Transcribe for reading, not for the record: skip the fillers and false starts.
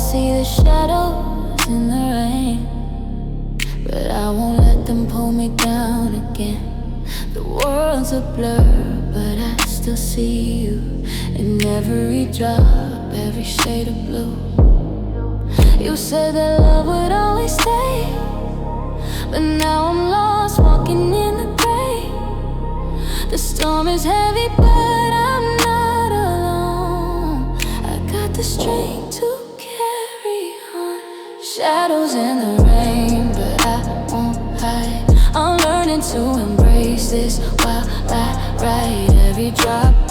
see the shadows in the rain, but I won't let them pull me down again. The world's a blur, but I still see you in every drop, every shade of blue. You said that love would always stay, but now I'm lost, walking in the gray. The storm is heavy, but I'm not alone. I got the strength to carry on. Shadows in the rain, but I won't hide. I'm learning to embrace this while I ride every drop.